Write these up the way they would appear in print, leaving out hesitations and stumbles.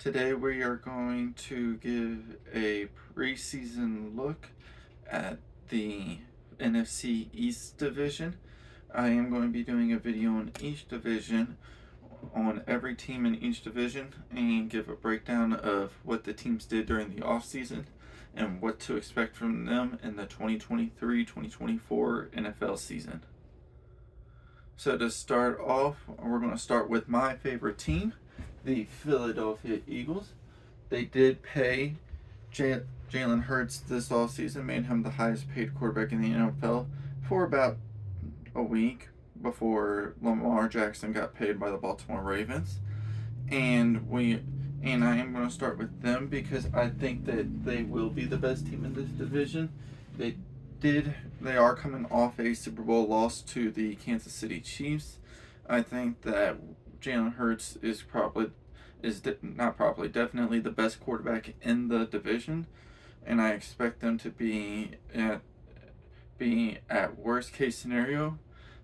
Today we are going to give a preseason look at the NFC East division. I am going to be doing a video on each division, on every team in each division, and give a breakdown of what the teams did during the offseason and what to expect from them in the 2023-2024 NFL season. So to start off, we're going to start with my favorite team, the Philadelphia Eagles. They did pay Jalen Hurts this offseason, made him the highest paid quarterback in the NFL for about a week before Lamar Jackson got paid by the Baltimore Ravens. And I am going to start with them because I think that they will be the best team in this division. They are coming off a Super Bowl loss to the Kansas City Chiefs. I think that Jalen Hurts definitely the best quarterback in the division, and I expect them to be at worst case scenario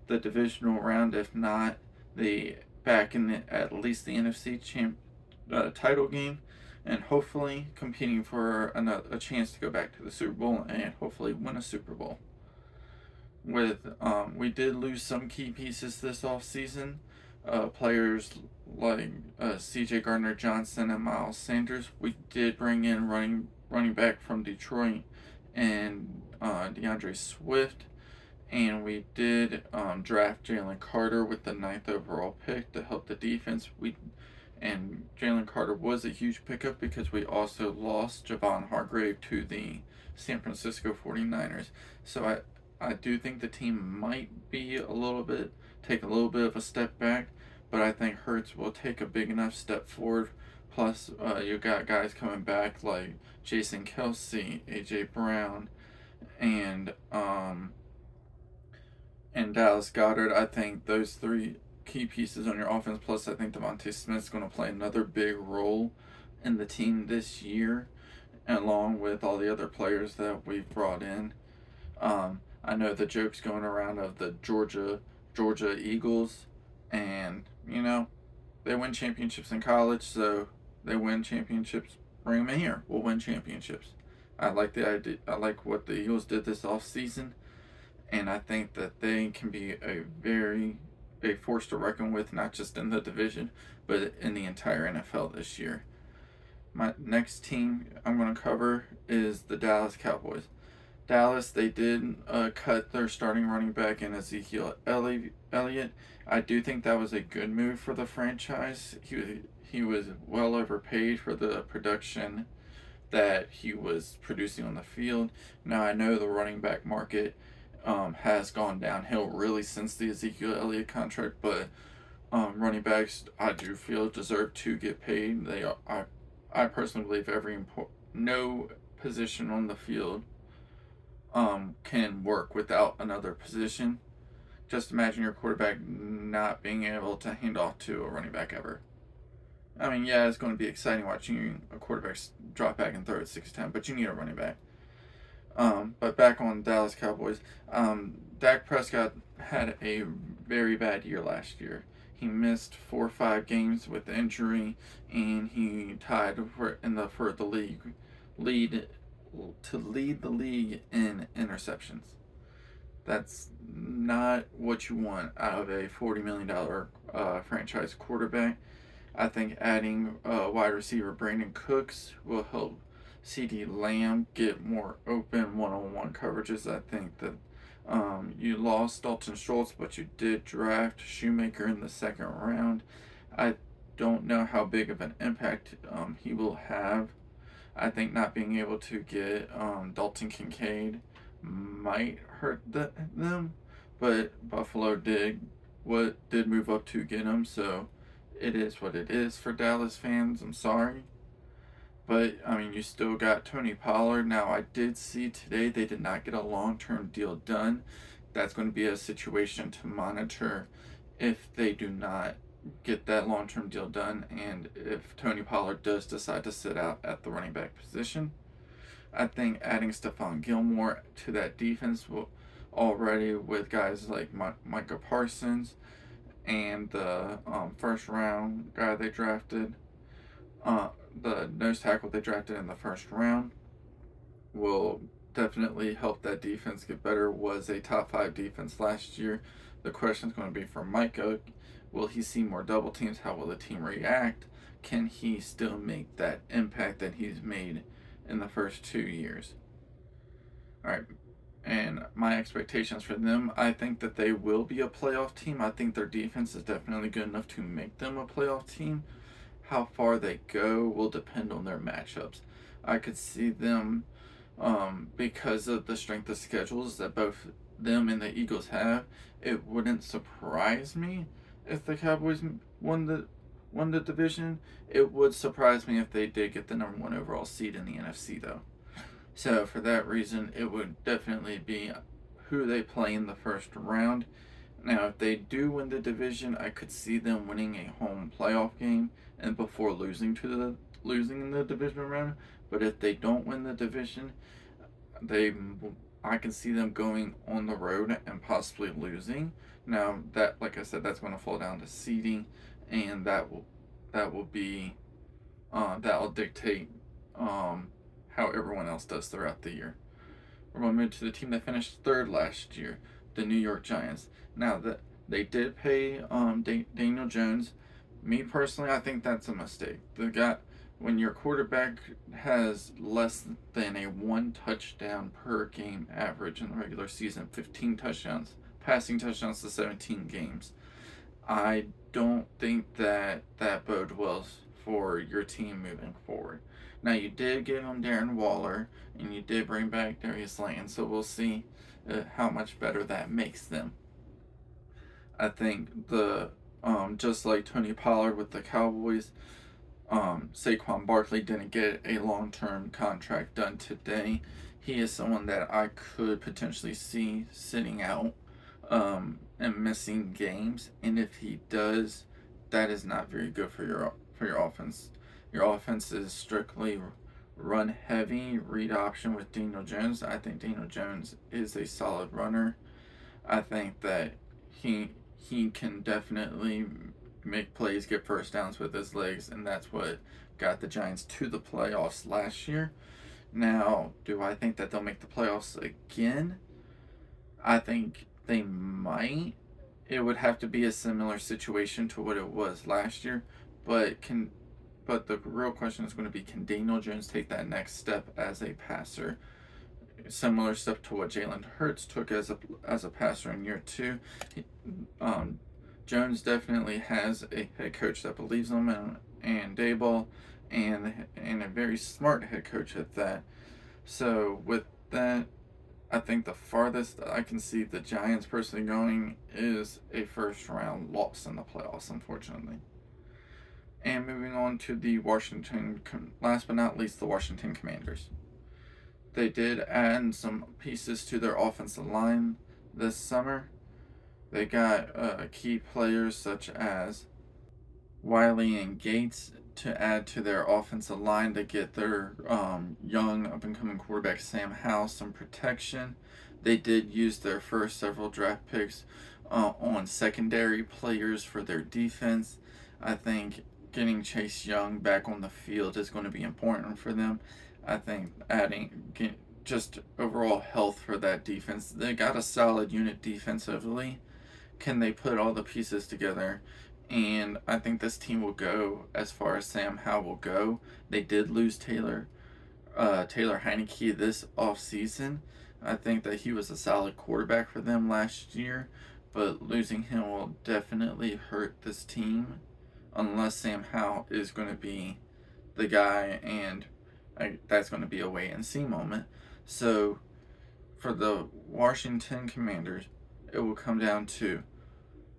the divisional round, if not at least the NFC title game, and hopefully competing for a chance to go back to the Super Bowl and hopefully win a Super Bowl. We did lose some key pieces this offseason. Players like C.J. Gardner-Johnson and Miles Sanders. We did bring in running back from Detroit and DeAndre Swift, and we did draft Jalen Carter with the 9th overall pick to help the defense. And Jalen Carter was a huge pickup because we also lost Javon Hargrave to the San Francisco 49ers. So I do think the team might be take a little bit of a step back, but I think Hurts will take a big enough step forward. Plus, you got guys coming back like Jason Kelce, A.J. Brown, and Dallas Goedert. I think those three key pieces on your offense. Plus, I think Devontae Smith's going to play another big role in the team this year, along with all the other players that we've brought in. I know the joke's going around of the Georgia Eagles, and they win championships in college, so they win championships. Bring them in here. We'll win championships. I like the idea. I like what the Eagles did this offseason, and I think that they can be a force to reckon with, not just in the division, but in the entire NFL this year. My next team I'm going to cover is the Dallas Cowboys. Dallas, they did cut their starting running back in Ezekiel Elliott. I do think that was a good move for the franchise. He was well overpaid for the production that he was producing on the field. Now, I know the running back market has gone downhill really since the Ezekiel Elliott contract, but running backs, I do feel, deserve to get paid. I personally believe no position on the field can work without another position. Just imagine your quarterback not being able to hand off to a running back ever. I mean, yeah, it's going to be exciting watching a quarterback drop back and throw it 6-10, but you need a running back. But back on Dallas Cowboys, Dak Prescott had a very bad year last year. He missed 4 or 5 games with injury, and he tied for the lead the league in interceptions. That's not what you want out of a $40 million franchise quarterback. I think adding wide receiver Brandon Cooks will help CeeDee Lamb get more open one-on-one coverages. I think that you lost Dalton Schultz, but you did draft Shoemaker in the 2nd round. I don't know how big of an impact he will have. I think not being able to get Dalton Kincaid might hurt them, but Buffalo did move up to get him, so it is what it is for Dallas fans. I'm sorry. But, I mean, you still got Tony Pollard. Now, I did see today they did not get a long-term deal done. That's going to be a situation to monitor if they do not get that long-term deal done, and if Tony Pollard does decide to sit out at the running back position. I think adding Stephon Gilmore to that defense already with guys like Micah Parsons and the first round guy they drafted, the nose tackle they drafted in the first round will definitely help that defense get better. Was a top 5 defense last year. The question is going to be for Micah. Will he see more double teams? How will the team react? Can he still make that impact that he's made in the first 2 years? All right. And my expectations for them, I think that they will be a playoff team. I think their defense is definitely good enough to make them a playoff team. How far they go will depend on their matchups. I could see them, because of the strength of schedules that both them and the Eagles have. It wouldn't surprise me if the Cowboys won the division. It would surprise me if they did get the number 1 overall seed in the NFC, though. So for that reason, it would definitely be who they play in the first round. Now, if they do win the division, I could see them winning a home playoff game and before losing in the division round. But if they don't win the division, I can see them going on the road and possibly losing. Now that, like I said, that's going to fall down to seeding, and that'll dictate how everyone else does throughout the year. We're going to move to the team that finished third last year, the New York Giants. Now that they did pay Daniel Jones, me personally, I think that's a mistake. When your quarterback has less than a 1 touchdown per game average in the regular season, 15 touchdowns, passing touchdowns to 17 games, I don't think that bodes well for your team moving forward. Now, you did give him Darren Waller, and you did bring back Darius Slayton, so we'll see how much better that makes them. I think just like Tony Pollard with the Cowboys, Saquon Barkley didn't get a long-term contract done today. He is someone that I could potentially see sitting out and missing games, and if he does, that is not very good for your offense. Your offense is strictly run heavy, read option with Daniel Jones. I think Daniel Jones is a solid runner. I think that he can definitely make plays, get first downs with his legs, and that's what got the Giants to the playoffs last year. Now, do I think that they'll make the playoffs again? I think they might. It would have to be a similar situation to what it was last year, but the real question is going to be, can Daniel Jones take that next step as a passer? Similar step to what Jalen Hurts took as a passer in year 2. Jones definitely has a head coach that believes in him, and Daboll, and a very smart head coach at that. So with that, I think the farthest I can see the Giants personally going is a first round loss in the playoffs, unfortunately. And moving on to the last but not least, the Washington Commanders. They did add some pieces to their offensive line this summer. They got key players such as Wiley and Gates to add to their offensive line to get their young up-and-coming quarterback Sam Howell some protection. They did use their first several draft picks on secondary players for their defense. I think getting Chase Young back on the field is going to be important for them. I think just overall health for that defense. They got a solid unit defensively. Can they put all the pieces together? And I think this team will go as far as Sam Howell will go. They did lose Taylor Heineke this offseason. I think that he was a solid quarterback for them last year, but losing him will definitely hurt this team unless Sam Howell is going to be the guy, and that's going to be a wait-and-see moment. So for the Washington Commanders, it will come down to,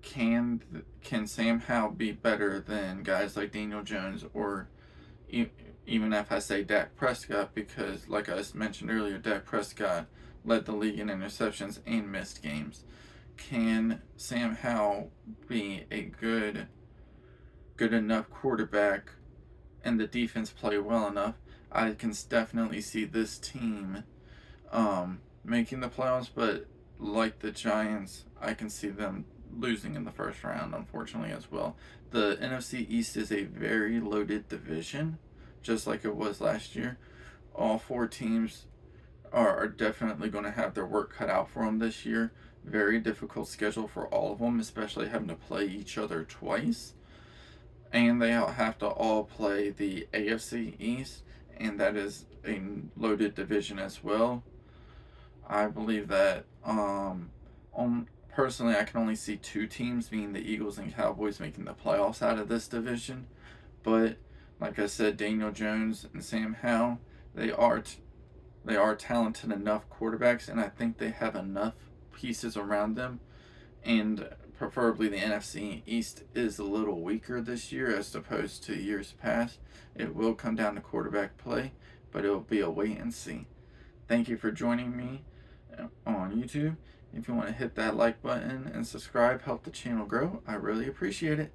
can Sam Howell be better than guys like Daniel Jones, or even if I say Dak Prescott, because like I mentioned earlier, Dak Prescott led the league in interceptions and missed games. Can Sam Howell be a good enough quarterback and the defense play well enough? I can definitely see this team making the playoffs, but like the Giants, I can see them losing in the first round, unfortunately, as well. The NFC East is a very loaded division. just like it was last year. All four teams are definitely going to have their work cut out for them this year. Very difficult schedule for all of them, especially having to play each other twice. And they have to all play the AFC East, and that is a loaded division as well. I believe that personally, I can only see two teams, being the Eagles and Cowboys, making the playoffs out of this division. But like I said, Daniel Jones and Sam Howell, they are they are talented enough quarterbacks, and I think they have enough pieces around them. And preferably the NFC East is a little weaker this year as opposed to years past. It will come down to quarterback play, but it will be a wait and see. Thank you for joining me on YouTube. If you want to hit that like button and subscribe, help the channel grow, I really appreciate it.